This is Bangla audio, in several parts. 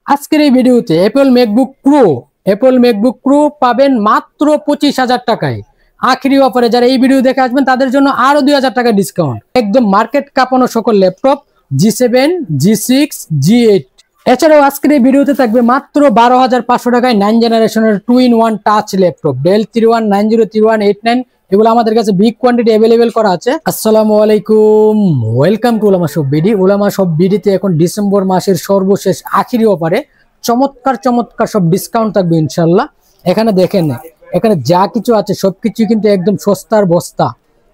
আজকের এই ভিডিওতে অ্যাপল ম্যাকবুক প্রো পাবেন মাত্র 25,000 টাকায়। আখেরি অফারে যারা এই ভিডিও দেখে আসবেন তাদের জন্য আরো 2,000 টাকা ডিসকাউন্ট। একদম মার্কেট কাঁপানো সকল ল্যাপটপ G7, G6, G8। এছাড়াও আজকের এই ভিডিওতে থাকবে মাত্র 12,500 টাকায় 9 জেনারেশনের 2-in-1 টাচ ল্যাপটপ ডেল 31903189। এগুলো আমাদের কাছে বিগ কোয়ান্টিটি অ্যাভেলেবেল করা আছে। আসসালামু আলাইকুম, welcome to Ulama shop BD. Ulama shop বিডিতে এখন ডিসেম্বর মাসের সর্বশেষ আখেরি অফারে চমৎকার চমৎকার সব ডিসকাউন্ট থাকবে ইনশাল্লাহ। এখানে দেখেন, এখানে যা কিছু আছে সবকিছু কিন্তু একদম সস্তার বস্তা।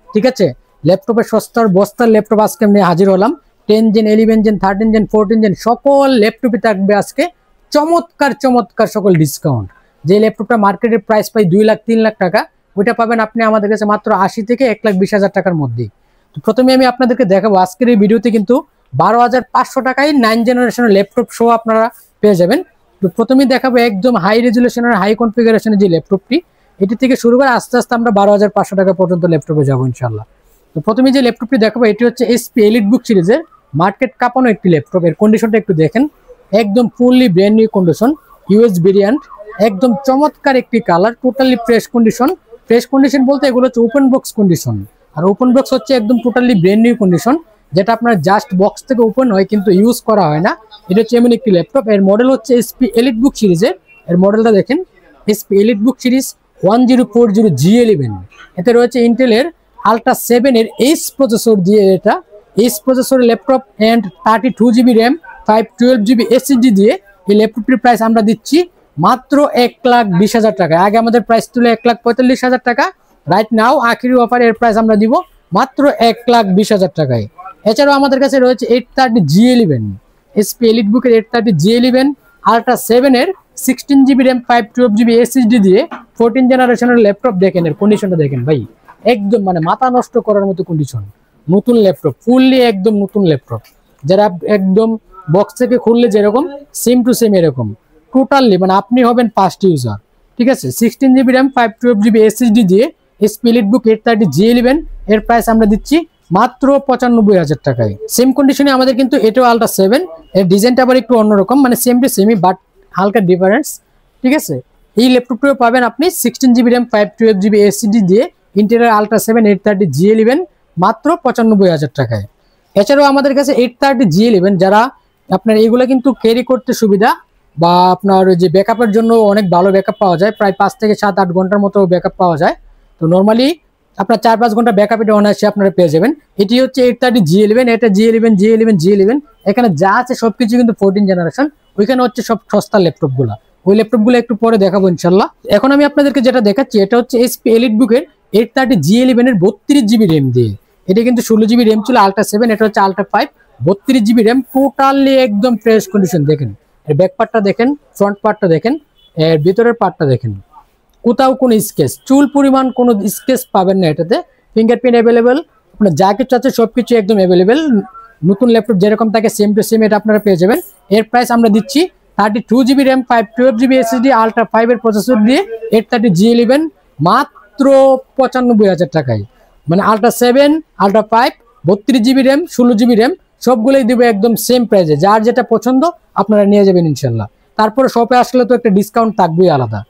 ঠিক আছে, ল্যাপটপের সস্তার বস্তার ল্যাপটপ আজকে আমি হাজির হলাম। 10 জেন, 11 জেন, 13 জেন, 14 জেন সকল ল্যাপটপে থাকবে আজকে চমৎকার চমৎকার সকল ডিসকাউন্ট। যে ল্যাপটপটা মার্কেটের প্রাইস পাই 2 লাখ 3 লাখ টাকা, ওইটা পাবেন আপনি আমাদের কাছে মাত্র 80 থেকে 1,20,000 টাকার মধ্যে। তো প্রথমে আমি আপনাদেরকে দেখাবো আজকের এই ভিডিওতে কিন্তু 12,500 টাকায় 9 জেনারেশনের ল্যাপটপ সহ আপনারা পেয়ে যাবেন। তো প্রথমেই দেখাবো একদম হাই রেজুলেশনের হাই কনফিগারেশনের যে ল্যাপটপটি, এটি থেকে শুরু করে আস্তে আস্তে আমরা 12,500 টাকা পর্যন্ত ল্যাপটপে যাবো ইনশাল্লাহ। তো প্রথমে যে ল্যাপটপটি দেখাবো এটি হচ্ছে HP এলিটবুক সিরিজের মার্কেট কাঁপানো একটি ল্যাপটপ। এর কন্ডিশনটা একটু দেখেন, একদম fully brand new condition, US variant, একদম চমৎকার একটি colour, totally fresh condition. Fresh condition বলতে এগুলো হচ্ছে ওপেন বক্স কন্ডিশন, আর ওপেন বক্স হচ্ছে একদম টোটালি ব্র্যান্ড নিউ কন্ডিশন, যেটা আপনার জাস্ট বক্স থেকে ওপেন হয় কিন্তু ইউজ করা হয় না। এটা হচ্ছে এমন একটি ল্যাপটপ। এর মডেল হচ্ছে HP এলিটবুক সিরিজের। এর মডেলটা দেখেন, HP এলিটবুক সিরিজ 1040G11। এতে রয়েছে ইন্টেলের আলট্রা 7 এর এইচ প্রসেসর দিয়ে, এটা এইচ প্রসেসরের laptop and 32GB RAM 512GB SSD দিয়ে এই ল্যাপটপটির প্রাইস আমরা দিচ্ছি মাত্র 1,20,000 টাকায়। আগে আমাদের প্রাইস ছিল 1,45,000 টাকা। রাইট নাও আখেরি অফার এর প্রাইস আমরা দিব মাত্র 1,20,000 টাকায়। এছাড়াও আমাদের কাছে রয়েছে 830G11, HP এলিটবুকের 830G11 আলট্রা 7 এর 16GB র্যাম 512GB SSD দিয়ে 14 জেনারেশনের ল্যাপটপ। দেখেন এর কন্ডিশনটা দেখেন ভাই, একদম মানে মাথা নষ্ট করার মতো কন্ডিশন। নতুন ল্যাপটপ, ফুললি একদম নতুন ল্যাপটপ, যারা একদম বক্স থেকে খুললে যেরকম সেম টু সেম এরকম টোটালি, মানে আপনি হবেন ফার্স্ট ইউজার। ঠিক আছে, 16GB র্যাম 512GB SSD দিয়ে HP এলিটবুক 830G11 এর প্রাইস আমরা দিচ্ছি মাত্র 95,000 টাকায়। সেম কন্ডিশনে আমাদের কিন্তু এটাও আলট্রা 7, এর ডিজাইনটা আবার একটু অন্যরকম, মানে সেম টু সেমই বাট হালকা ডিফারেন্স। ঠিক আছে, এই ল্যাপটপটিও পাবেন আপনি 16GB র্যাম 512GB SSD দিয়ে ইন্টেলের আলট্রা 7 830G11 মাত্র 95,000 টাকায়। এছাড়াও আমাদের কাছে 830G11, যারা আপনার এইগুলো কিন্তু ক্যারি করতে সুবিধা বা আপনার যে ব্যাকআপের জন্য অনেক ভালো ব্যাকআপ পাওয়া যায়, প্রায় 5 থেকে 7-8 ঘন্টার মতো ব্যাকআপ পাওয়া যায়। তো নর্মালি আপনার 4-5 ঘন্টা ব্যাকআপ এটা অনায়াসে আপনারা পেয়ে যাবেন। এটি হচ্ছে 830G11, এটা G11 এখানে যা আছে সবকিছু কিন্তু 14 জেনারেশন। ওইখানে হচ্ছে সব সস্তার ল্যাপটপগুলো, ওই ল্যাপটপগুলো একটু পরে দেখাবো ইনশাল্লাহ। এখন আমি আপনাদেরকে যেটা দেখাচ্ছি এটা হচ্ছে HP এলিটবুকের 830G11 এর 32GB র্যাম দিয়ে। এটা কিন্তু 16GB র্যাম ছিল আলট্রা 7, এটা হচ্ছে আলট্রা 5, 32GB র্যাম, টোটালি একদম ফ্রেশ কন্ডিশন। দেখেন এর ব্যাক পার্টটা দেখেন, ফ্রন্ট পার্টটা দেখেন, এর ভিতরের পার্টটা দেখেন, কোথাও কোনো স্কেচ, চুল পরিমাণ কোনো স্কেচ পাবেন না এটাতে। ফিঙ্গারপ্রিন্ট অ্যাভেলেবেল, আপনার যা কিছু আছে সবকিছু একদম অ্যাভেলেবেল। নতুন ল্যাপটপ যেরকম থাকে সেম টু সেম এটা আপনারা পেয়ে যাবেন। এর প্রাইস আমরা দিচ্ছি 32GB RAM 512GB SSD ultra 5 এর প্রসেসর দিয়ে 830G11 মাত্র 95,000 টাকায়। মানে ultra 7, ultra 5, 32GB RAM, 16GB RAM সবগুলোই দিবে একদম সেম প্রাইসে। যার যেটা পছন্দ আপনারা নিয়ে যাবেন ইনশাল্লাহ। তারপরে শপে আসলে তো একটা ডিসকাউন্ট থাকবেই আলাদা।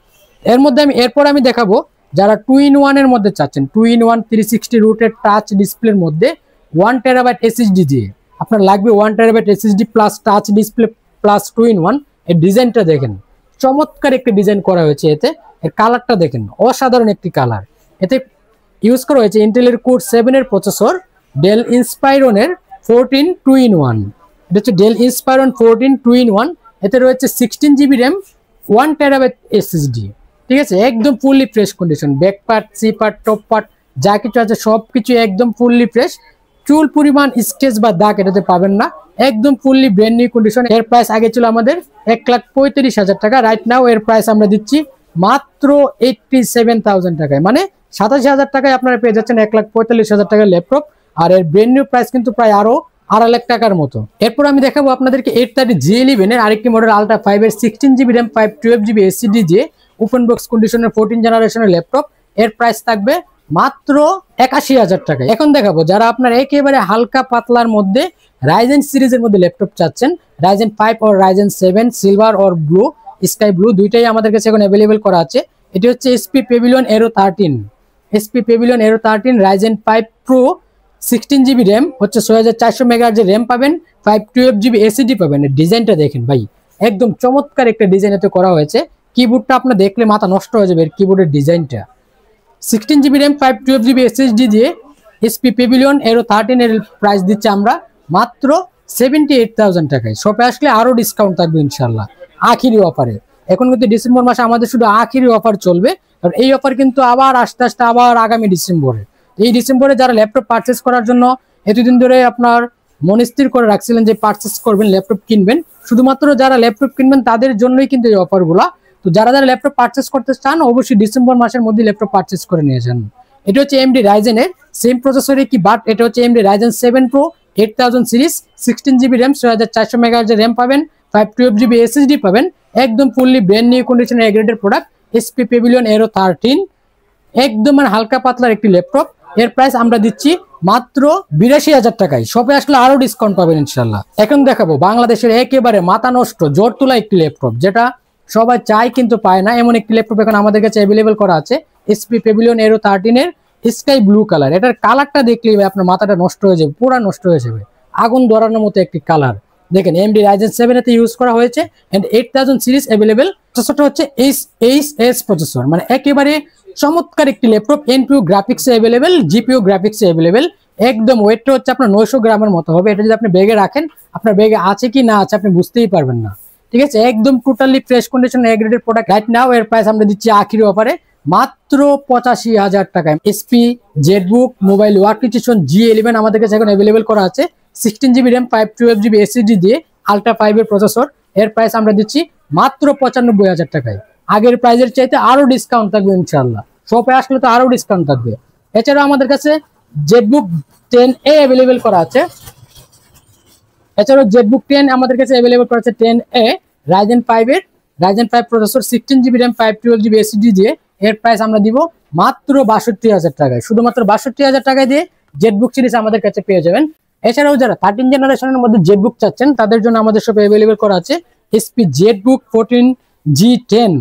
এরপর আমি দেখাবো যারা 2-in-1 এর মধ্যে চাচ্ছেন, 2-in-1 360 রুটেড টাচ ডিসপ্লের মধ্যে 1TB SSD দিয়ে আপনার লাগবে 1TB SSD plus touch display plus 2-in-1। এর ডিজাইনটা দেখেন, চমৎকার একটি ডিজাইন করা হয়েছে। এতে এর কালারটা দেখেন, অসাধারণ একটি কালার। এতে ইউজ করা হয়েছে ইন্টেলের কোর 7 এর প্রসেসর, ডেল ইন্সপাইরনের 14 2-in-1। এটা হচ্ছে ডেল ইন্সপাইরন 14 2-in-1। এতে রয়েছে 16GB র্যাম 1TB SSD। ঠিক আছে, একদম fully fresh condition, back part, C part, top part যা কিছু আছে সবকিছু একদম ফুললি ফ্রেশ। চুল পরিমাণ স্কেচ বা দাগ এটাতে পাবেন না, একদম ফুললি ব্র্যান্ড নিউ কন্ডিশন। এর প্রাইস আগে ছিল আমাদের 1,35,000 টাকা। রাইট নাও এর প্রাইস আমরা দিচ্ছি মাত্র 87,000 টাকায়, মানে 87,000 টাকায় আপনারা পেয়ে যাচ্ছেন 1,45,000 টাকার ল্যাপটপ। আর এর ব্র্যান্ড নিউ প্রাইস কিন্তু প্রায় আরো 2.5 লাখ টাকার মতো। এরপর আমি দেখাবো আপনাদেরকে 830G11 এর আরেকটি মডেল আলট্রা 5 এর 16GB র্যাম 512GB SSD দিয়ে ওপেন বক্স কন্ডিশনের 14 জেনারেশনের ল্যাপটপ। এর প্রাইস থাকবে মাত্র 81,000 টাকায়। এখন দেখাবো যারা আপনার একেবারে হালকা পাতলার মধ্যে রাইজেন সিরিজের মধ্যে ল্যাপটপ চাচ্ছেন, Ryzen 5 or Ryzen 7 silver or blue, sky blue দুইটাই আমাদের কাছে এখন অ্যাভেলেবেল করা আছে। এটি হচ্ছে SP Pavilion Aero 13, SP Pavilion Aero 13 Ryzen 5 pro 16 GB RAM, হচ্ছে 6400 মেগাহার্টজের র্যাম পাবেন, 512 জিবি এসএসডি পাবেন। ডিজাইনটা দেখেন ভাই, একদম চমৎকার একটা ডিজাইন এতে করা হয়েছে। কিবোর্ডটা আপনার দেখলে মাথা নষ্ট হয়ে যাবে, এর কিবোর্ডের ডিজাইনটা। 16 জিবি র্যাম 512 জিবি এসএসডি দিয়ে এসপি পেভিলিয়ন এরো 13 এর প্রাইস দিচ্ছে আমরা মাত্র 78,000 টাকায়। শপে আসলে আরো ডিসকাউন্ট থাকবে ইনশাল্লাহ আখিরি অফারে। এখন কিন্তু ডিসেম্বর মাসে আমাদের শুধু আখিরি অফার চলবে, আর এই অফার কিন্তু আবার আস্তে আস্তে আবার আগামী ডিসেম্বরে। এই ডিসেম্বরে যারা ল্যাপটপ পারচেস করার জন্য এতদিন ধরে আপনার মনস্থির করে রাখছিলেন যে পারচেস করবেন, ল্যাপটপ কিনবেন, শুধুমাত্র যারা ল্যাপটপ কিনবেন তাদের জন্যই কিন্তু এই অফারগুলো। তো যারা যারা ল্যাপটপ পারচেস করতে চান অবশ্যই ডিসেম্বর মাসের মধ্যে ল্যাপটপ পারচেস করে নিয়ে যান। এটা হচ্ছে এমডি রাইজেনের সেম প্রসেসরে কি, বাট এটা হচ্ছে AMD Ryzen 7 pro 8000 series, 16 GB RAM, 6400 মেগাহার্টজের র্যাম পাবেন, 512 জিবি এসএসডি পাবেন, একদম ফুললি ব্র্যান্ড নিউ কন্ডিশনের A graded product HP Pavilion Aero 13, একদম হালকা পাতলার একটি ল্যাপটপ। এর প্রাইস আমরা দিচ্ছি মাত্র 82,000 টাকায়। শপে আসলে আরো ডিসকাউন্ট পাবেন ইনশাল্লাহ। এখন দেখাবো বাংলাদেশের একেবারে মাথা নষ্ট জোর তোলা একটি ল্যাপটপ, যেটা সবাই চায় কিন্তু পায় না, এমন একটি ল্যাপটপ এখন আমাদের কাছে অ্যাভেলেবেল করা আছে। এসপি পেভিলিয়ন এরো 13 এর স্কাই ব্লু কালার। এটার কালারটা দেখলেই আপনার মাথাটা নষ্ট হয়ে যাবে, পুরো নষ্ট হয়ে যাবে, আগুন ধরানোর মতো একটি কালার। দেখেন এমডি রাইজেন 7 এতে ইউজ করা হয়েছে এন্ড 8000 সিরিজ অ্যাভেলেবেল। প্রসেসরটা হচ্ছে এইচ প্রসেসর, মানে একেবারে চমৎকার একটি laptop. NPU graphics available, GPU graphics available. একদম ওয়েটটা হচ্ছে আপনার 900 গ্রামের মতো হবে। এটা যদি আপনি ব্যাগে রাখেন, আপনার ব্যাগে আছে কি না আছে আপনি বুঝতেই পারবেন না, ঠিক আছে। একদম totally fresh condition A graded product. Right now এর প্রাইস আমরা দিচ্ছি আখিরি অফারে মাত্র 85,000 টাকায়। SP Jetbook mobile workstation G11 আমাদের কাছে এখন অ্যাভেলেবেল করা আছে, 16 জিবি র্যাম 512 জিবি এসএসডি দিয়ে আলট্রা 5 এর প্রসেসর। এর প্রাইস আমরা দিচ্ছি মাত্র 95,000 টাকায়। আগের প্রাইসের চাইতে আরো ডিসকাউন্ট থাকবে ইনশাআল্লাহ। শপে আসলে তো আরো ডিসকাউন্ট থাকবে। এছাড়াও আমাদের কাছে জেটবুক 10A অ্যাভেলেবেল করা আছে। এছাড়াও জেটবুক 10 আমাদের কাছে অ্যাভেলেবেল করা আছে 10A রাইজেন 5 এর, Ryzen 5 processor, 16 GB RAM 512 GB SSD দিয়ে। এর প্রাইস আমরা দিব মাত্র 62,000 টাকায়। শুধুমাত্র 62,000 টাকায় দিয়ে জেটবুক সিরিজ আমাদের কাছে পেয়ে যাবেন। এছাড়াও যারা 13 জেনারেশনের মধ্যে জেটবুক চাচ্ছেন তাদের জন্য আমাদের শপে অ্যাভেলেবেল করা আছে এসপি জেটবুক 14G10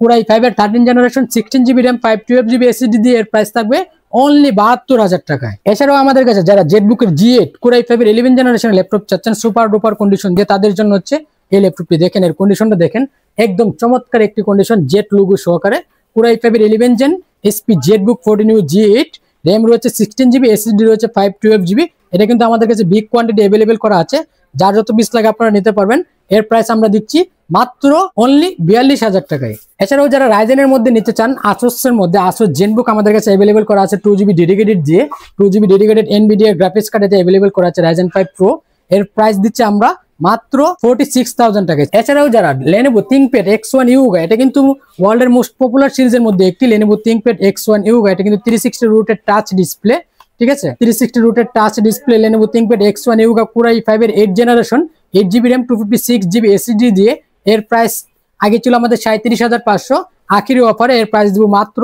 কোরাই 5 এর 13 generation, 16 GB RAM 512 GB SSD দিয়ে। এর প্রাইস থাকবে অনলি 72,000 টাকায়। এছাড়াও আমাদের কাছে যারা জেটবুকের G8 কোরাই 5 এর 11 জেনারেশনের ল্যাপটপ চাচ্ছেন সুপার ডুপার কন্ডিশন দিয়ে, তাদের জন্য হচ্ছে এই ল্যাপটপটি। দেখেন এর কন্ডিশনটা দেখেন, একদম চমৎকার একটি কন্ডিশন, জেট লোগো সহকারে। কোরাই 5 এর 11 gen SP Jetbook 14U G8, RAM রয়েছে 16 জিবি, এসএসডি রয়েছে 512 জিবি। এটা কিন্তু আমাদের কাছে বিগ কোয়ান্টিটি অ্যাভেলেবেল করা আছে, যার যত পিস লাগে আপনারা নিতে পারবেন। এর প্রাইস আমরা দিচ্ছি মাত্র অনলি 42,000 টাকায়। এছাড়াও যারা রাইজেনের মধ্যে নিতে চান, আসুসের মধ্যে আসুস জেনবুক আমাদের কাছে অ্যাভেলেবেল করা আছে 2 জিবি ডেডিকেটেড দিয়ে, 2 GB dedicated Nvidia graphics card এতে অ্যাভেলেবেল করা আছে রাইজেন 5 প্রো। এর প্রাইস দিচ্ছে আমরা মাত্র 46,000 টাকায়। এছাড়াও যারা লেনোভো থিংকপ্যাড X1 ইউগা, এটা কিন্তু ওয়ার্ল্ডের মোস্ট পপুলার সিরিজের মধ্যে একটি লেনোভো থিংকপ্যাড X1 ইউগা। এটা কিন্তু 360 রুটেড টাচ ডিসপ্লে, ঠিক আছে, 360 rooted touch display Lenovo ThinkPad X1 Yoga core i 5 এর 8 generation, 8 GB RAM 256 GB SSD দিয়ে। এর প্রাইস আগে ছিল আমাদের 37,500, আখিরি অফারে এর প্রাইস দিব মাত্র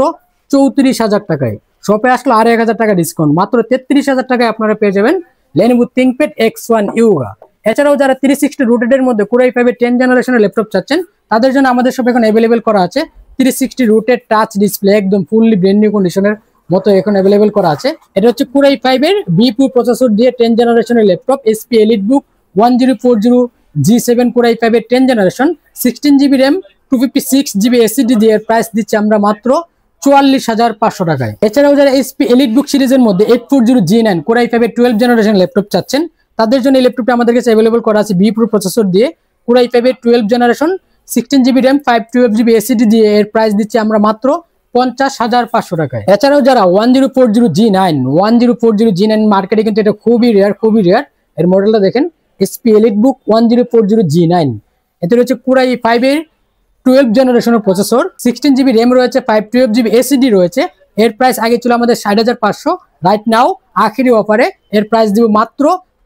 34,000 টাকায়। শপে আসলে আরো 1,000 টাকা ডিসকাউন্ট, মাত্র 33,000 টাকায় আপনারা পেয়ে যাবেন লেনোভো থিংকপ্যাড X1 ইউগা। এছাড়াও যারা 360 রুটেড এর মধ্যে কোরাই 5 এর 10 জেনারেশনের ল্যাপটপ চাচ্ছেন তাদের জন্য আমাদের শপে এখন অ্যাভেলেবেল করা আছে 360 রুটেড টাচ ডিসপ্লে, একদম ফুললি ব্র্যান্ড নিউ কন্ডিশনের মতো এখন অ্যাভেলেবেল করা আছে। এটা হচ্ছে কোরাই 5 এর B2 প্রসেসর দিয়ে 10 জেনারেশনের laptop SP EliteBook 1040G7 core i 5 এর 10 generation, 16 GB RAM 256 GB SSD দিয়ে। এর প্রাইস দিচ্ছে আমরা মাত্র 44,500 টাকায়। এছাড়াও যারা এসপি এলিটবুক সিরিজের মধ্যে 840G9 কোরাই 5 এর 12 জেনারেশন ল্যাপটপ চাচ্ছেন তাদের জন্য এই ল্যাপটপটা আমাদের কাছে অ্যাভেলেবল করা আছে B2 প্রসেসর দিয়ে কোরাই 5 এর 12 generation, 16 GB RAM 512 GB SSD দিয়ে। এর প্রাইস দিচ্ছে আমরা মাত্র 50,500 টাকায়। এছাড়াও যারা 1040G9 মার্কেটে কিন্তু এটা খুবই রেয়ার। এর মডেলটা দেখেন এসপি এলিটবুক 1040G9, এতে রয়েছে কোরাই 5 এর 12 জেনারেশনের প্রসেসর, 16 জিবি র্যাম রয়েছে, 512 জিবি এসএসডি রয়েছে। এর প্রাইস আগে ছিল আমাদের 60,500, রাইট নাও আখিরি অফারে এর প্রাইস দিব মাত্র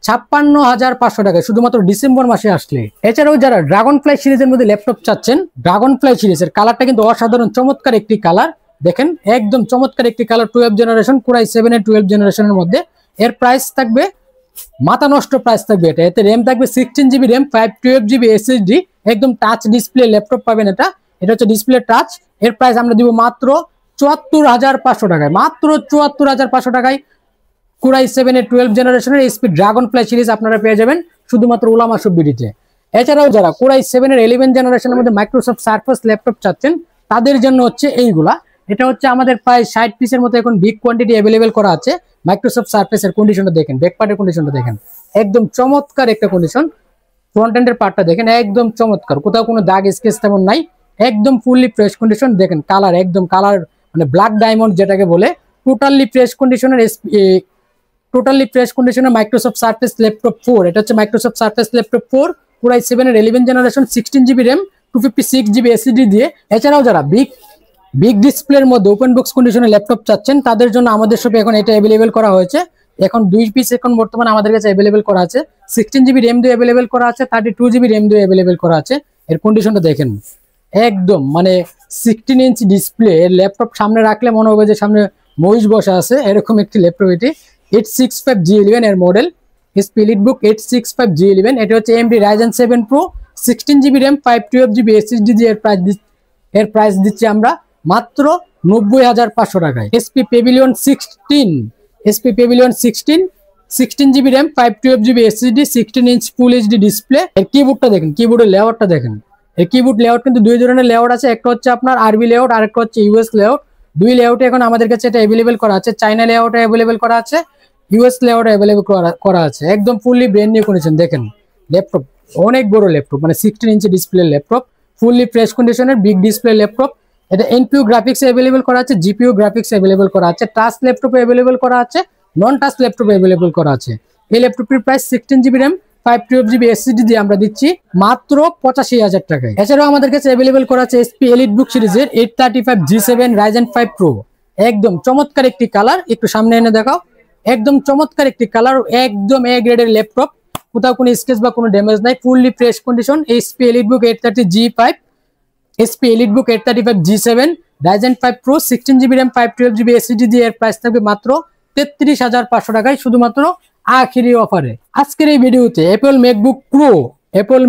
56,500 টাকায়, শুধুমাত্র ডিসেম্বর মাসে আসলে। এছাড়াও যারা ড্রাগন ফ্লাই সিরিজের মধ্যে ল্যাপটপ চাচ্ছেন, ড্রাগন ফ্লাই সিরিজের কালারটা কিন্তু অসাধারণ চমৎকার একটি কালার, দেখেন একদম চমৎকার একটি কালার, 12 জেনারেশন কোরাই 7 এর 12 জেনারেশনের মধ্যে। এর প্রাইস থাকবে মাথা নষ্ট প্রাইস থাকবে এটা। এতে র্যাম থাকবে 16 GB র্যাম, 512 GB SSD, একদম টাচ ডিসপ্লে ল্যাপটপ পাবেন। এটা এটা হচ্ছে ডিসপ্লে টাচ। এর প্রাইস আমরা দিব মাত্র ৭৪,৫০০ টাকায়, মাত্র ৭৪,৫০০ টাকায়। কোরাই 7 এর 12 জেনারেশনের এইচপি ড্রাগন ফ্লাই সিরিজ আপনারা পেয়ে যাবেন শুধুমাত্র উলামা শপ বিডিতে। এছাড়াও যারা কোরাই 7 এর 11 জেনারেশনের মধ্যে মাইক্রোসফট সারফেস ল্যাপটপ চাচ্ছেন তাদের জন্য হচ্ছে এইগুলা। এটা হচ্ছে আমাদের প্রায় 60 পিসের মতো এখন বিগ কোয়ান্টিটি অ্যাভেলেবেল করা আছে। মাইক্রোসফট সারফেসের কন্ডিশনটা দেখেন, ব্যাক পার্টের কন্ডিশনটা দেখেন, একদম চমৎকার একটা কন্ডিশন। ফ্রন্ট এন্ডের পার্টটা দেখেন, একদম চমৎকার, কোথাও কোনো দাগ স্কেচ তেমন নাই, একদম ফুললি ফ্রেশ কন্ডিশন। দেখেন কালার, একদম কালার মানে ব্ল্যাক ডায়মন্ড যেটাকে বলে, টোটালি ফ্রেশ কন্ডিশনের মাইক্রোসফট সারফেস ল্যাপটপ 4। এটা হচ্ছে মাইক্রোসফট সারফেস ল্যাপটপ 4 কোরাই 7 এর 11 generation, 16 GB RAM, 256 GB SSD দিয়ে। এছাড়াও যারা বিগ ডিসপ্লের মধ্যে ওপেন বক্স কন্ডিশনের ল্যাপটপ চাচ্ছেন তাদের জন্য আমাদের শপে এখন এটা অ্যাভেলেবেল করা হয়েছে। এখন 2 পিস এখন বর্তমানে আমাদের কাছে অ্যাভেলেবেল করা আছে। 16 GB র্যাম দিয়ে অ্যাভেলেবেল করা আছে, 32 GB র্যাম দিয়ে অ্যাভেলেবেল করা আছে। এর কন্ডিশনটা দেখেন, একদম মানে 16 ইঞ্চ ডিসপ্লে ল্যাপটপ সামনে রাখলে মনে হবে যে সামনে মহিষ বসা আছে, এরকম একটি ল্যাপটপ এটি। 865G11 এর মডেল, HP EliteBook 865G11। এটা হচ্ছে AMD Ryzen 7 Pro, 16 GB RAM, 512 GB SSD দিয়ে এর প্রাইস দিচ্ছি আমরা মাত্র 90,৫০০ টাকায়। HP Pavilion 16 16 GB RAM, 512 GB SSD, 16 inch full HD display. এর কিবোর্ডটা দেখেন, কিবোর্ডের লেআউটটা দেখেন। এই কিবোর্ড লেআউট কিন্তু দুই ধরনের লেআউট আছে, একটা হচ্ছে আপনার আরবি লেআউট আর একটা হচ্ছে ইউএস লেআউট। দুই লেআউটে এখন আমাদের কাছে এটা অ্যাভেলেবেল করা আছে। চাইনা লেআউটে অ্যাভেলেবেল করা আছে, ইউএস লেআউটে অ্যাভেলেবেল করা আছে। একদম ফুললি ব্র্যান্ড নিউ কন্ডিশন। দেখেন ল্যাপটপ অনেক বড় ল্যাপটপ, মানে 16 inch display laptop, fully fresh কন্ডিশনের বিগ ডিসপ্লে ল্যাপটপ। এটা এনপিইউ গ্রাফিক্স অ্যাভেলেবেল করা আছে, জিপিইউ গ্রাফিক্স অ্যাভেলেবেল করা আছে, টাচ ল্যাপটপে অ্যাভেলেবেল করা আছে, নন টাচ ল্যাপটপে অ্যাভেলেবেল করা আছে। এই ল্যাপটপটির price 16 GB RAM, 512 GB SSD দিয়ে আমরা দিচ্ছি মাত্র 85,000 টাকায়। এছাড়াও আমাদের কাছে অ্যাভেলেবেল করা আছে HP EliteBook সিরিজের 835G7 Ryzen 5 Pro। একদম চমৎকার একটি কালার, একটু সামনে এনে দেখাও। একদম চমৎকার একটি কালার, একদম এ গ্রেডের ল্যাপটপ, কোথাও কোনো স্কেচ বা কোনো ড্যামেজ নাই, fully fresh condition. HP EliteBook 835G7 Ryzen 5 Pro, 16 GB RAM, 512 GB SSD দিয়ে এর প্রাইস থাকবে মাত্র 33,৫০০ টাকায় শুধুমাত্র আখিরি অফারে। আজকের এই ভিডিওতে অ্যাপল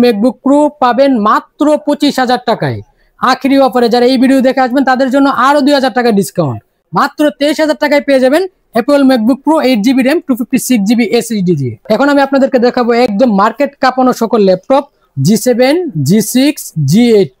ম্যাকবুক প্রো পাবেন মাত্র 25,000 টাকায় আখিরি অফারে। যারা এই ভিডিও দেখে আসবেন তাদের জন্য আরো 2,000 টাকা ডিসকাউন্ট, মাত্র 23,000 টাকায় পেয়ে যাবেন Apple MacBook pro 8 GB RAM, 256 GB SSD দিয়ে। এখন আমি আপনাদেরকে দেখাবো একদম মার্কেট কাঁপানো সকল ল্যাপটপ G7, G6, G8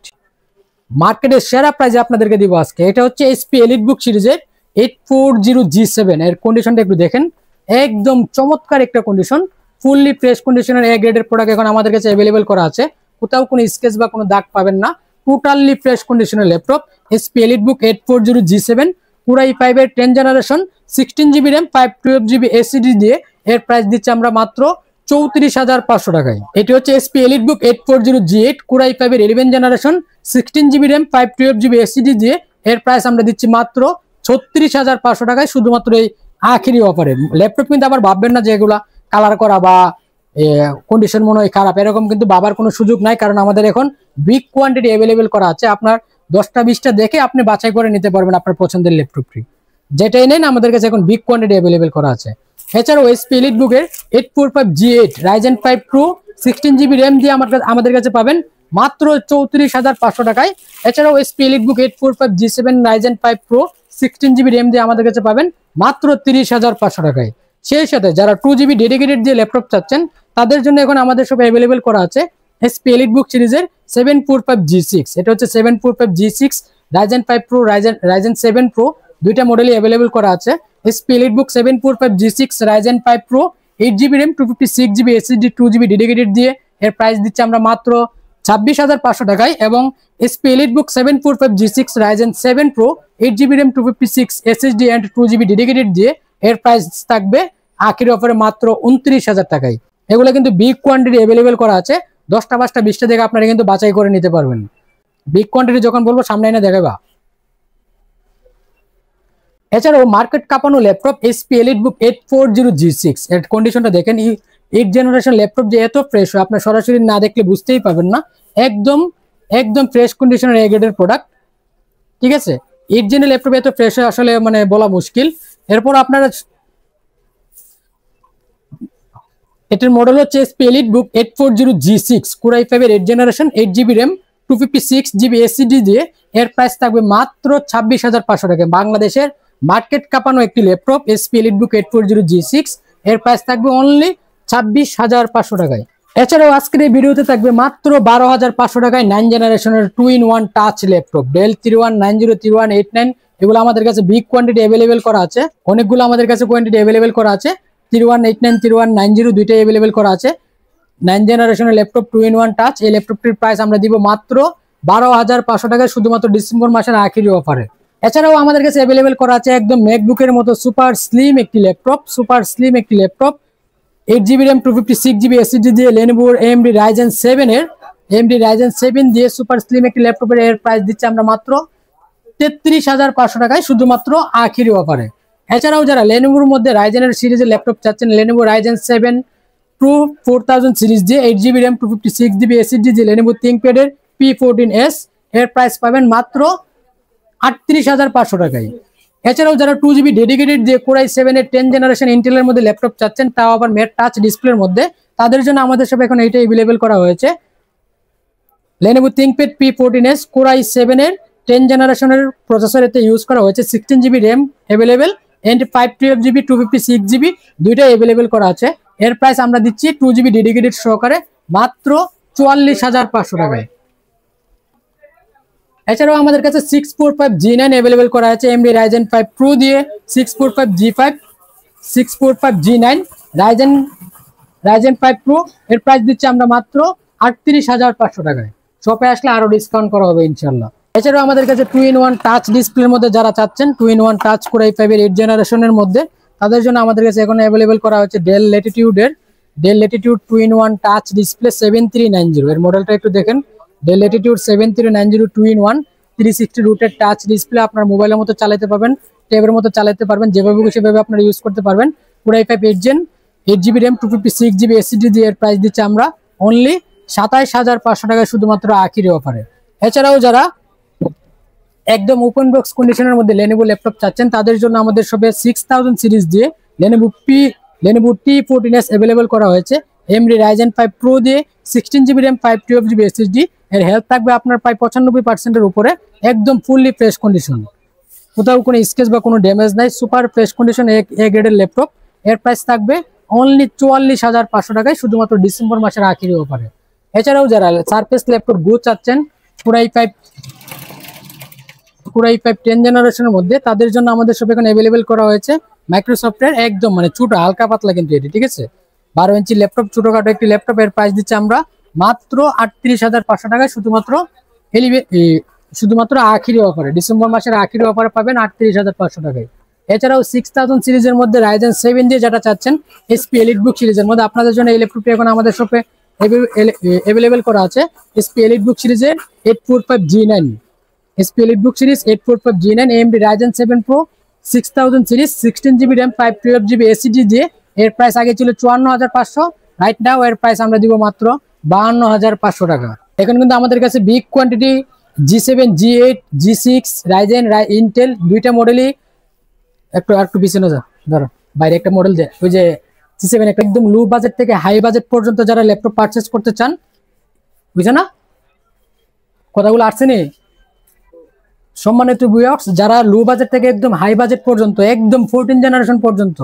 মার্কেটের সেরা প্রাইসে আপনাদেরকে দিব আজকে। এটা হচ্ছে HP EliteBook সিরিজের 840G7 এর কন্ডিশনটা একটু দেখেন, একদম চমৎকার একটা কন্ডিশন, ফুললি ফ্রেশ কন্ডিশনের এ গ্রেডের প্রোডাক্ট এখন আমাদের কাছে অ্যাভেলেবেল করা আছে। কোথাও কোনো স্কেচ বা কোনো দাগ পাবেন না, টোটালি ফ্রেশ কন্ডিশনের laptop HP EliteBook 840G7 core i 5 এর 10 generation, 16 GB RAM, 512 GB SSD দিয়ে এর প্রাইস দিচ্ছে আমরা মাত্র 34,৫০০ টাকায়। এটি হচ্ছে HP EliteBook 840G8 কোরাই 5 এর 11 generation, 16 GB RAM, 512 GB SSD দিয়ে এর প্রাইস আমরা দিচ্ছি মাত্র 36,৫০০ টাকায় শুধুমাত্র এই আখিরি অফারে। ল্যাপটপ কিন্তু আবার ভাববেন না যে এগুলা কালার করা বা কন্ডিশন মনে হয় খারাপ, এরকম কিন্তু ভাবার কোনো সুযোগ নাই, কারণ আমাদের এখন বিগ কোয়ান্টিটি অ্যাভেলেবেল করা আছে। আপনার 10টা 20টা দেখে আপনি বাছাই করে নিতে পারবেন আপনার পছন্দের ল্যাপটপটি, যেটাই নেন আমাদের কাছে এখন বিগ কোয়ান্টিটি অ্যাভেলেবেল করা আছে। এছাড়াও HP EliteBook এর 845G8 Ryzen 5 Pro, 16 GB RAM দিয়ে আমাদের কাছে পাবেন মাত্র 34,৫০০ টাকায়। এছাড়াও HP EliteBook 845G7 Ryzen 5 Pro, 16 GB RAM দিয়ে আমাদের কাছে পাবেন মাত্র 30,৫০০ টাকায়। সেই সাথে যারা 2 GB ডেডিকেটেড দিয়ে ল্যাপটপ চাচ্ছেন তাদের জন্য এখন আমাদের সব অ্যাভেলেবেল করা আছে HP EliteBook সিরিজের 745G6। এটা হচ্ছে 745G6 Ryzen 5 Pro, Ryzen 7 Pro দুইটা মডেলই অ্যাভেলেবেল করা আছে। HP EliteBook 745G6 Ryzen 5 Pro, 8 GB RAM, 256 GB SSD, 2 GB dedicated দিয়ে এর প্রাইস দিচ্ছে আমরা মাত্র 26,৫০০ টাকায়। এবং HP EliteBook 745G6 Ryzen 7 Pro, 8 GB RAM, 256 SSD and 2 GB dedicated দিয়ে এর প্রাইস থাকবে আখিরি অফারে মাত্র 29,000 টাকায়। এগুলো কিন্তু বিগ কোয়ান্টিটি অ্যাভেলেবেল করা আছে, 10টা 5টা 20টা দেখে আপনারা কিন্তু বাছাই করে নিতে পারবেন। বিগ কোয়ান্টিটি যখন বলবো সামনে এনে দেখাবা। এছাড়াও মার্কেট কাঁপানো ল্যাপটপ HP EliteBook 840G6 এর কন্ডিশনটা দেখেন। 8 জেনারেশন ল্যাপটপ যে এত ফ্রেশ হয় আপনার সরাসরি না দেখলে বুঝতেই পারবেন না, একদম ফ্রেশ কন্ডিশনের এ গ্রেডের প্রোডাক্ট, ঠিক আছে। 8 জেনের ল্যাপটপ এত ফ্রেশ হয় আসলে মানে বলা মুশকিল। এরপর আপনারা এটার মডেল হচ্ছে এসপি এলিট বুক 840G6 Core i5 এর 8 generation 8GB RAM 256GB SSD দিয়ে এর প্রাইস থাকবে মাত্র 26,500 টাকা। বাংলাদেশের মার্কেট কাঁপানো একটি ল্যাপটপ এসপি এলিট বুক 840G6 এর প্রাইস থাকবে অনলি 26,500 টাকায়। এছাড়াও আজকের এই ভিডিওতে থাকবে মাত্র 12,500 টাকায় 9 জেনারেশনের 2-in-1 টাচ ল্যাপটপ ডেল 3190 3189। এগুলো আমাদের কাছে বিগ কোয়ান্টিটি অ্যাভেলেবেল করা আছে, অনেকগুলো আমাদের কাছে কোয়ান্টিটি অ্যাভেলেবেল করা আছে। 3189 3190 দুইটাই অ্যাভেলেবেল করা আছে। 9 জেনারেশনের ল্যাপটপ 2-in-1 টাচ, এই ল্যাপটপটির প্রাইস আমরা দিব মাত্র 12,500 টাকায় শুধুমাত্র ডিসেম্বর মাসের আখেরি অফারে। এছাড়াও আমাদের কাছে অ্যাভেলেবেল করা আছে একদম ম্যাকবুকের মতো সুপার স্লিম একটি laptop 8GB RAM 256GB SSD দিয়ে Lenovo AMD Ryzen 7 দিয়ে সুপার স্লিম একটি ল্যাপটপের এর প্রাইস দিচ্ছে আমরা মাত্র 33,500 টাকায় শুধুমাত্র আখেরি অফারে। এছাড়াও যারা Lenovo এর মধ্যে Ryzen এর সিরিজের ল্যাপটপ চাচ্ছেন, Lenovo Ryzen 7 Pro 4000 সিরিজ দিয়ে 8GB RAM 256GB এসএসডি দিয়ে Lenovo ThinkPad এর P14s এর প্রাইস পাবেন মাত্র 38,500 টাকায়। এছাড়াও যারা 2GB ডেডিকেটেড দিয়ে Core i7 এর 10 জেনারেশন ইন্টেলের মধ্যে ল্যাপটপ চাচ্ছেন, তাও আবার ম্যাট টাচ ডিসপ্লের মধ্যে, তাদের জন্য আমাদের সব এখন এইটা अवेलेबल করা হয়েছে। Lenovo ThinkPad P14s Core i7 এর 10 জেনারেশনের প্রসেসর এতে ইউজ করা হয়েছে, 16GB RAM available and 512GB 256GB দুইটাই अवेलेबल করা আছে। এর প্রাইস আমরা দিচ্ছি 2GB ডেডিকেটেড সহকারে মাত্র 44,500 টাকায়। এছাড়াও আমাদের কাছে 645G9 अवेलेबल করা আছে AMD Ryzen 5 Pro দিয়ে 645G9 Ryzen 5 Pro এর প্রাইস দিচ্ছি আমরা মাত্র 38,500 টাকায়। শপে আসলে আরো ডিসকাউন্ট করা হবে ইনশাআল্লাহ। এছাড়াও আমাদের কাছে 2-in-1 টাচ ডিসপ্লের মধ্যে যারা চাচ্ছেন 2-in-1 টাচ Core i5 এর 8 জেনারেশনের মধ্যে, তাদের জন্য আমাদের কাছে এখন अवेलेबल করা হচ্ছে Dell Latitude 2-in-1 touch display 7390। এর মডেলটা একটু দেখেন, Dell Latitude 7390 2-in-1 360 rooted touch display, আপনার মোবাইলের মতো চালাতে পারবেন, ট্যাবের মতো চালাতে পারবেন, যেভাবে সেভাবে আপনারা ইউজ করতে পারবেন। Core i5 8 Gen 8GB RAM 256GB SSD দিয়ে এর প্রাইস দিচ্ছে আমরা অনলি 27,500 টাকায় শুধুমাত্র আখেরি অফারে। এছাড়াও যারা একদম ওপেন বক্স কন্ডিশনের মধ্যে Lenovo ল্যাপটপ চাচ্ছেন, তাদের জন্য আমাদের শপে 6000 সিরিজ দিয়ে Lenovo T14s अवेलेबल করা হয়েছে AMD Ryzen 5 Pro দিয়ে 16GB RAM 512GB SSD। এর হেলথ থাকবে আপনার প্রায় 95% এর উপরে, একদম ফুললি ফ্রেশ কন্ডিশন, কোথাও কোনো স্কেচ বা কোনো ড্যামেজ নাই, সুপার ফ্রেশ কন্ডিশন এ গ্রেডের ল্যাপটপ। এর প্রাইস থাকবে অনলি 44,500 টাকায় শুধুমাত্র ডিসেম্বর মাসের আখেরি অফারে। এছাড়াও যারা সারফেস ল্যাপটপ গো চাচ্ছেন Core i5 10 জেনারেশনের মধ্যে, তাদের জন্য আমাদের সব এখন अवेलेबल করা হয়েছে মাইক্রোসফটের একদম মানে ছোট হালকা পাতলা কিন্তু এটি, ঠিক আছে, 12 ইঞ্চি ল্যাপটপ, ছোটখাটো একটি ল্যাপটপ। এর প্রাইস দিচ্ছে আমরা মাত্র 38,500 টাকায় শুধুমাত্র আখেরি অফারে, ডিসেম্বর মাসের আখেরি অফারে পাবেন 38,500 টাকায়। এছাড়াও 6000 সিরিজের মধ্যে Ryzen 7 দিয়ে যেটা চাচ্ছেন SP Elite Book সিরিজের মধ্যে, আপনাদের জন্য এই ল্যাপটপটি এখন আমাদের শপে अवेलेबल করা আছে SP Elite Book সিরিজের 845G9 SP Elite Book series 845G9 AMD Ryzen 7 Pro 6000 series 16GB RAM 512GB SSD দিয়ে এর প্রাইস আগে ছিল 54,500, রাইট নাও এর প্রাইস আমরা দিব মাত্র 52,500 টাকা। এখন কিন্তু আমাদের কাছে big quantity G7 G8 G6 Ryzen Intel দুইটা মডেলই একটু পিছনে যা, ধরো বাইরে একটা মডেল দেয়, ওই যে G7 একদম লো বাজেট থেকে হাই বাজেট পর্যন্ত যারা ল্যাপটপ পারচেজ করতে চান, বুঝছো না কথাগুলো আসছে নি সম্মানিত ভিউয়ার্স, যারা লো বাজেট থেকে একদম হাই বাজেট পর্যন্ত, একদম 14 জেনারেশন পর্যন্ত,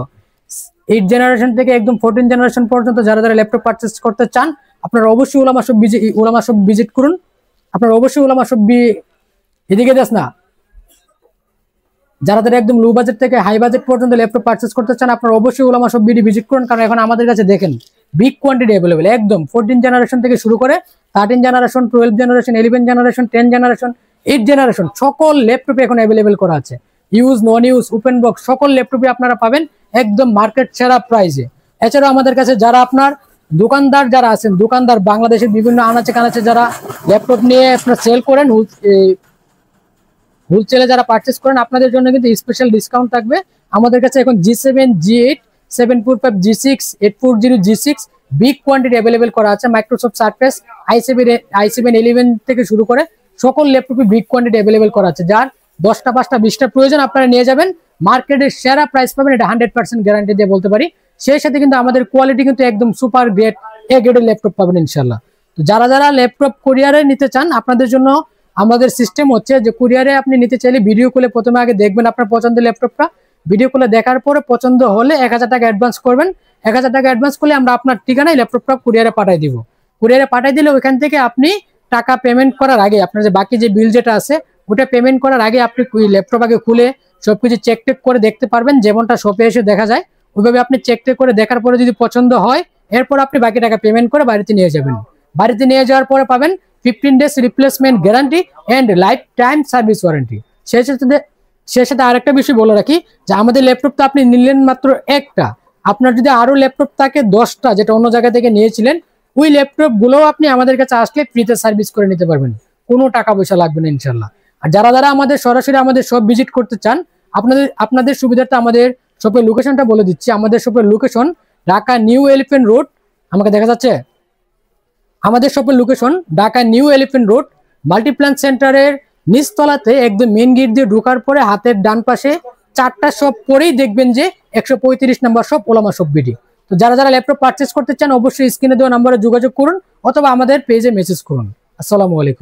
8 জেনারেশন থেকে একদম 14 জেনারেশন পর্যন্ত যারা ল্যাপটপ পারচেজ করতে চান, আপনারা অবশ্যই উলামা শপ ভিজিট করুন। আপনারা অবশ্যই উলামা শপ এদিকে যাস না, যারা একদম লো বাজেট থেকে হাই বাজেট পর্যন্ত ল্যাপটপ পারচেজ করতে চান, আপনারা অবশ্যই উলামা শপ ভিজিট করুন, কারণ এখন আমাদের কাছে দেখেন বিগ কোয়ান্টিটি अवेलेबल একদম 14 জেনারেশন থেকে শুরু করে 13 generation 12 generation 11 generation 10 generation 8 generation সকল ল্যাপটপে এখন अवेलेबल করা আছে। ইউজ নন ইউজ ওপেন বক্স সকল ল্যাপটপে আপনারা পাবেন একদম মার্কেট সেরা প্রাইসে। এছাড়াও আমাদের কাছে যারা আপনার দোকানদার যারা আছেন, দোকানদার বাংলাদেশের বিভিন্ন আনাচে কানাচে যারা ল্যাপটপ নিয়ে আপনারা সেল করেন, হোলসেলে যারা পারচেজ করেন, আপনাদের জন্য কিন্তু স্পেশাল ডিসকাউন্ট থাকবে। আমাদের কাছে এখন G7 G8 745 G6 840 G6 big quantity available করা আছে। মাইক্রোসফট সারফেস i7 11 থেকে শুরু করে সকল ল্যাপটপে বিগ কোয়ান্টিটি अवेलेबल করা আছে। যার 10টা 5টা 20টা প্রয়োজন আপনারা নিয়ে যাবেন, মার্কেটের সেরা প্রাইস পাবেন, এটা 100% গ্যারান্টি দিয়ে বলতে পারি। সেই সাথে কিন্তু আমাদের কোয়ালিটি কিন্তু একদম সুপার গ্রেড এ গ্রেডের ল্যাপটপ পাবেন ইনশাল্লাহ। তো যারা যারা ল্যাপটপ কুরিয়ারে নিতে চান আপনাদের জন্য আমাদের সিস্টেম হচ্ছে যে কুরিয়ারে আপনি নিতে চাইলে ভিডিও কলে প্রথমে আগে দেখবেন আপনার পছন্দের ল্যাপটপটা, ভিডিও কলে দেখার পরে পছন্দ হলে 1000 টাকা অ্যাডভান্স করবেন। 1000 টাকা অ্যাডভান্স করলে আমরা আপনার ঠিকানায় ল্যাপটপটা কুরিয়ারে পাঠিয়ে দিব। কুরিয়ারে পাঠিয়ে দিলে ওইখান থেকে আপনি টাকা পেমেন্ট করার আগে আপনার যে বাকি যে বিল যেটা আছে ওটা পেমেন্ট করার আগে আপনি ল্যাপটপ আগে খুলে সবকিছু চেক টেক করে দেখতে পারবেন, যেমনটা শপে এসে দেখা যায় ওইভাবে আপনি চেক টেক করে দেখার পরে যদি পছন্দ হয় এরপর আপনি বাকি টাকা পেমেন্ট করে বাড়িতে নিয়ে যাবেন। বাড়িতে নিয়ে যাওয়ার পরে পাবেন 15 days replacement guarantee and life time service warranty. সেই সাথে আরেকটা বিষয় বলে রাখি যে আমাদের ল্যাপটপ তো আপনি নিলেন মাত্র একটা, আপনার যদি আরো ল্যাপটপ থাকে 10টা যেটা অন্য জায়গা থেকে নিয়েছিলেন ওই ল্যাপটপ গুলো আপনি আমাদের কাছে আসলে ফ্রিতে সার্ভিস করে নিতে পারবেন, কোনো টাকা পয়সা লাগবে না ইনশাল্লাহ। আর যারা যারা আমাদের সরাসরি আমাদের শপ ভিজিট করতে চান আপনাদের সুবিধার্থে আমাদের শপের লোকেশনটা বলে দিচ্ছি। আমাদের শপের location Dhaka new elephant road, আমাকে দেখা যাচ্ছে? আমাদের শপের location Dhaka new elephant road Multiplan সেন্টারের নিচতলাতে একদম মেন গেট দিয়ে ঢোকার পরে হাতের ডান পাশে 4টা শপ পরেই দেখবেন যে 135 নম্বর শপ ওলামা শপ বিডি। তো যারা যারা ল্যাপটপ পারচেজ করতে চান অবশ্যই স্ক্রিনে দেওয়া নম্বরে যোগাযোগ করুন অথবা আমাদের পেজে মেসেজ করুন। আসসালামু আলাইকুম।